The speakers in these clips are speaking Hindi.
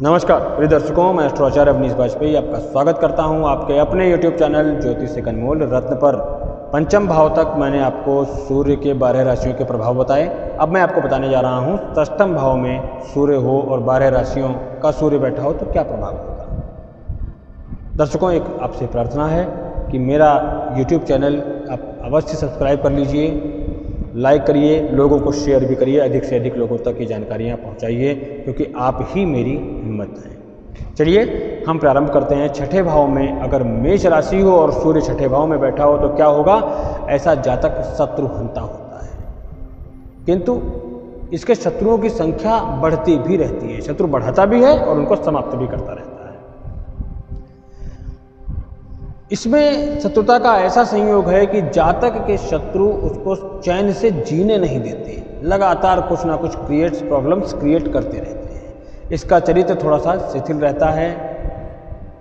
नमस्कार प्रिय दर्शकों, मैं एस्ट्रोआचार्य अवनीश बाजपेयी आपका स्वागत करता हूं आपके अपने YouTube चैनल ज्योतिष से अनमोल रत्न पर। पंचम भाव तक मैंने आपको सूर्य के 12 राशियों के प्रभाव बताए। अब मैं आपको बताने जा रहा हूं षष्ठम भाव में सूर्य हो और 12 राशियों का सूर्य बैठा हो तो क्या प्रभाव होगा। दर्शकों, एक आपसे प्रार्थना है कि मेरा YouTube चैनल आप अवश्य सब्सक्राइब कर लीजिए, लाइक करिए, लोगों को शेयर भी करिए, अधिक से अधिक लोगों तक ये जानकारियाँ पहुँचाइए, क्योंकि आप ही मेरी हिम्मत हैं। चलिए हम प्रारंभ करते हैं। छठे भाव में अगर मेष राशि हो और सूर्य छठे भाव में बैठा हो तो क्या होगा। ऐसा जातक शत्रुहंता होता है, किंतु इसके शत्रुओं की संख्या बढ़ती भी रहती है। शत्रु बढ़ाता भी है और उनको समाप्त भी करता रहता है। इसमें शत्रुता का ऐसा संयोग है कि जातक के शत्रु उसको चैन से जीने नहीं देते, लगातार कुछ ना कुछ प्रॉब्लम्स क्रिएट करते रहते हैं। इसका चरित्र थोड़ा सा शिथिल रहता है,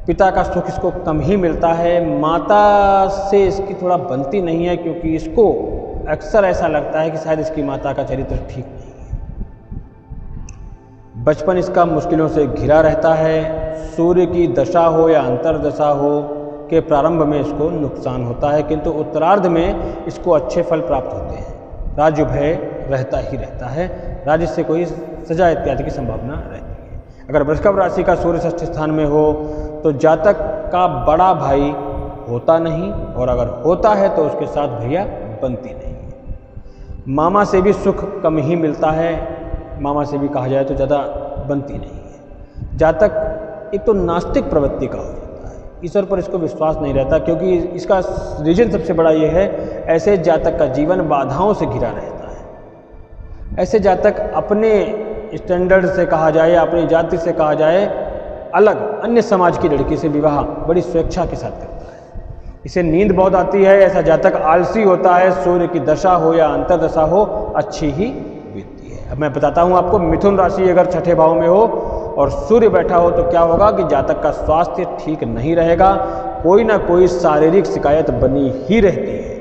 पिता का सुख इसको कम ही मिलता है, माता से इसकी थोड़ा बनती नहीं है, क्योंकि इसको अक्सर ऐसा लगता है कि शायद इसकी माता का चरित्र ठीक नहीं है। बचपन इसका मुश्किलों से घिरा रहता है। सूर्य की दशा हो या अंतर्दशा हो के प्रारंभ में इसको नुकसान होता है, किंतु उत्तरार्ध में इसको अच्छे फल प्राप्त होते हैं। राज्य भय रहता ही रहता है, राज्य से कोई सजा इत्यादि की संभावना रहती है। अगर वृषभ राशि का सूर्य षष्ठ स्थान में हो तो जातक का बड़ा भाई होता नहीं, और अगर होता है तो उसके साथ भैया बनती नहीं है। मामा से भी सुख कम ही मिलता है, मामा से भी कहा जाए तो ज़्यादा बनती नहीं है। जातक एक तो नास्तिक प्रवृत्ति का हो जाता है, ईश्वर पर इसको विश्वास नहीं रहता, क्योंकि इसका रीजन सबसे बड़ा ये है, ऐसे जातक का जीवन बाधाओं से घिरा रहता है। ऐसे जातक अपने स्टैंडर्ड से कहा जाए या अपनी जाति से कहा जाए अलग अन्य समाज की लड़की से विवाह बड़ी स्वेच्छा के साथ करता है। इसे नींद बहुत आती है। ऐसा जातक आलसी होता है। सूर्य की दशा हो या अंतर्दशा हो अच्छी ही बीतती है। अब मैं बताता हूँ आपको, मिथुन राशि अगर छठे भाव में हो और सूर्य बैठा हो तो क्या होगा कि जातक का स्वास्थ्य ठीक नहीं रहेगा, कोई ना कोई शारीरिक शिकायत बनी ही रहती है।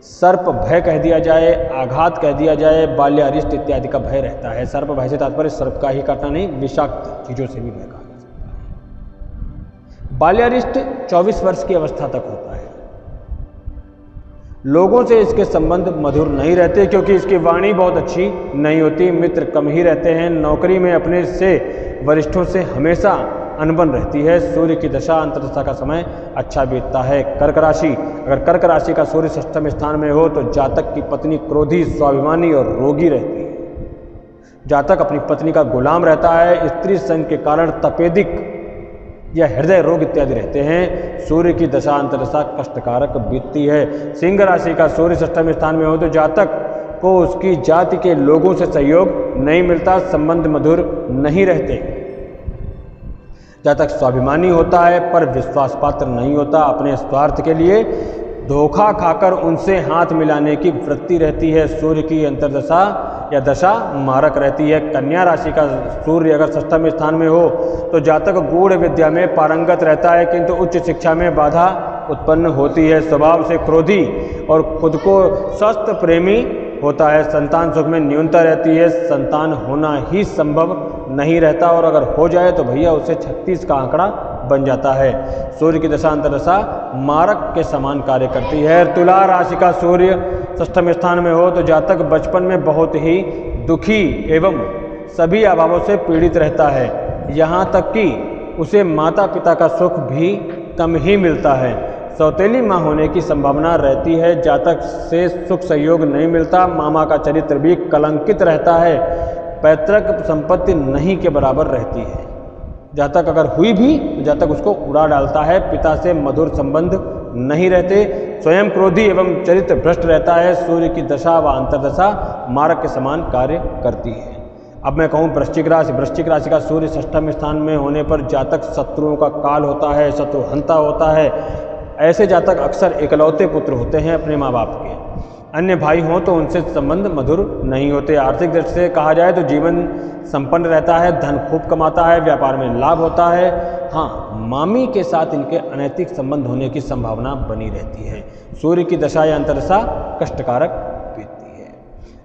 सर्प भय कह दिया जाए, आघात कह दिया जाए, बाल्यारिष्ट इत्यादि का भय रहता है। सर्प भय से तात्पर्य सर्प का ही काटना नहीं, विषाक्त चीजों से भी भय कहा जा सकता है। बाल्यारिष्ट 24 वर्ष की अवस्था तक होता है। लोगों से इसके संबंध मधुर नहीं रहते, क्योंकि इसकी वाणी बहुत अच्छी नहीं होती, मित्र कम ही रहते हैं। नौकरी में अपने से वरिष्ठों से हमेशा अनबन रहती है। सूर्य की दशा अंतर्दशा का समय अच्छा बीतता है। कर्क राशि अगर कर्क राशि का सूर्य षष्ठम स्थान में हो तो जातक की पत्नी क्रोधी, स्वाभिमानी और रोगी रहती है। जातक अपनी पत्नी का गुलाम रहता है। स्त्री संग के कारण तपेदिक या हृदय रोग इत्यादि रहते हैं। सूर्य की दशा अंतर्दशा कष्टकारक बीतती है। सिंह राशि का सूर्य षष्ठम स्थान में हो तो जातक को उसकी जाति के लोगों से सहयोग नहीं मिलता, संबंध मधुर नहीं रहते। जातक स्वाभिमानी होता है पर विश्वास पात्र नहीं होता। अपने स्वार्थ के लिए धोखा खाकर उनसे हाथ मिलाने की वृत्ति रहती है। सूर्य की अंतर्दशा या दशा मारक रहती है। कन्या राशि का सूर्य अगर षष्ठम स्थान में हो तो जातक गूढ़ विद्या में पारंगत रहता है, किंतु उच्च शिक्षा में बाधा उत्पन्न होती है। स्वभाव से क्रोधी और खुद को स्वस्थ प्रेमी होता है। संतान सुख में न्यूनता रहती है। संतान होना ही संभव नहीं रहता, और अगर हो जाए तो भैया उसे 36 का आंकड़ा बन जाता है। सूर्य की दशा अंतर्दशा मारक के समान कार्य करती है। तुला राशि का सूर्य षष्ठम स्थान में हो तो जातक बचपन में बहुत ही दुखी एवं सभी अभावों से पीड़ित रहता है। यहाँ तक कि उसे माता पिता का सुख भी कम ही मिलता है। सौतेली माँ होने की संभावना रहती है। जातक से सुख सहयोग नहीं मिलता। मामा का चरित्र भी कलंकित रहता है। पैतृक संपत्ति नहीं के बराबर रहती है। जातक अगर हुई भी तो जातक उसको उड़ा डालता है। पिता से मधुर संबंध नहीं रहते। स्वयं क्रोधी एवं चरित्र भ्रष्ट रहता है। सूर्य की दशा व अंतर्दशा मारक के समान कार्य करती है। अब मैं कहूँ वृश्चिक राशि का सूर्य षष्ठम स्थान में होने पर जातक शत्रुओं का काल होता है, शत्रुहंता होता है। ऐसे जातक अक्सर इकलौते पुत्र होते हैं अपने माँ बाप के। अन्य भाई हों तो उनसे संबंध मधुर नहीं होते। आर्थिक दृष्टि से कहा जाए तो जीवन संपन्न रहता है, धन खूब कमाता है, व्यापार में लाभ होता है। हाँ, मामी के साथ इनके अनैतिक संबंध होने की संभावना बनी रहती है। सूर्य की दशा या अंतर्दशा कष्टकारक बीतती है।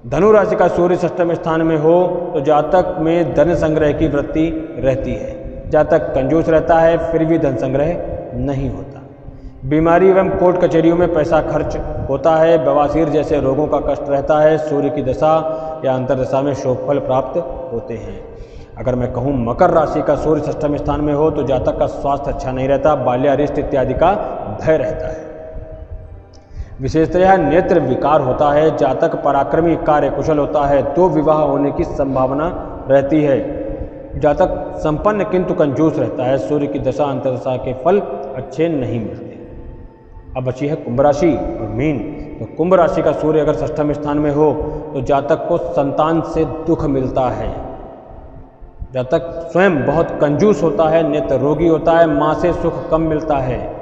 धनु राशि का सूर्य षष्ठम स्थान में हो तो जातक में धन संग्रह की वृत्ति रहती है। जातक कंजूस रहता है फिर भी धन संग्रह नहीं होता। बीमारी एवं कोर्ट कचहरियों में पैसा खर्च होता है। बवासीर जैसे रोगों का कष्ट रहता है। सूर्य की दशा या अंतर्दशा में शुभ फल प्राप्त होते हैं। अगर मैं कहूँ मकर राशि का सूर्य षष्ठम स्थान में हो तो जातक का स्वास्थ्य अच्छा नहीं रहता। बाल्यारिष्ट इत्यादि का भय रहता है। विशेषतः नेत्र विकार होता है। जातक पराक्रमी कार्य कुशल होता है। तो विवाह होने की संभावना रहती है। जातक संपन्न किंतु कंजूस रहता है। सूर्य की दशा अंतर्दशा के फल अच्छे नहीं मिलते। अब बची है कुंभ राशि और मीन। तो कुंभ राशि का सूर्य अगर षष्ठम स्थान में हो तो जातक को संतान से दुख मिलता है। जातक स्वयं बहुत कंजूस होता है, नेत्र रोगी होता है, माँ से सुख कम मिलता है।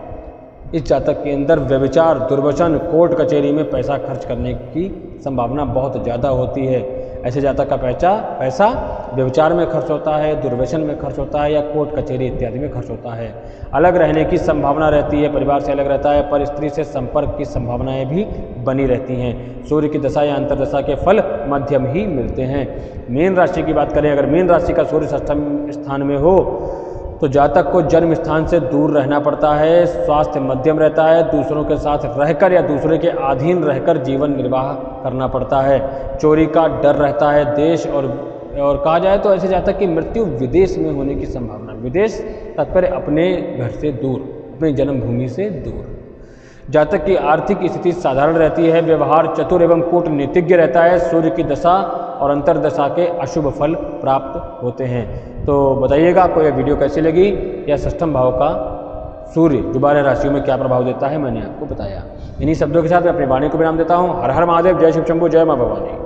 इस जातक के अंदर व्यभिचार, दुर्वचन, कोर्ट कचहरी में पैसा खर्च करने की संभावना बहुत ज़्यादा होती है। ऐसे जातक का पैसा व्यभिचार में खर्च होता है, दुर्व्यसन में खर्च होता है या कोर्ट कचहरी इत्यादि में खर्च होता है। अलग रहने की संभावना रहती है, परिवार से अलग रहता है, पर स्त्री से संपर्क की संभावनाएं भी बनी रहती हैं। सूर्य की दशा या अंतर्दशा के फल मध्यम ही मिलते हैं। मीन राशि की बात करें, अगर मीन राशि का सूर्य षष्ठम स्थान में हो तो जातक को जन्म स्थान से दूर रहना पड़ता है। स्वास्थ्य मध्यम रहता है। दूसरों के साथ रहकर या दूसरे के अधीन रहकर जीवन निर्वाह करना पड़ता है। चोरी का डर रहता है। देश और कहा जाए तो ऐसे जातक की मृत्यु विदेश में होने की संभावना। विदेश तात्पर्य अपने घर से दूर, अपनी जन्मभूमि से दूर। जातक की आर्थिक स्थिति साधारण रहती है। व्यवहार चतुर एवं कूटनीतिज्ञ रहता है। सूर्य की दशा और अंतर्दशा के अशुभ फल प्राप्त होते हैं। तो बताइएगा आपको यह वीडियो कैसी लगी, या षष्ठम भाव का सूर्य जो 12 राशियों में क्या प्रभाव देता है मैंने आपको बताया। इन्हीं शब्दों के साथ मैं अपनी वाणी को विराम देता हूँ। हर हर महादेव, जय शिव शंभू, जय मां भवानी।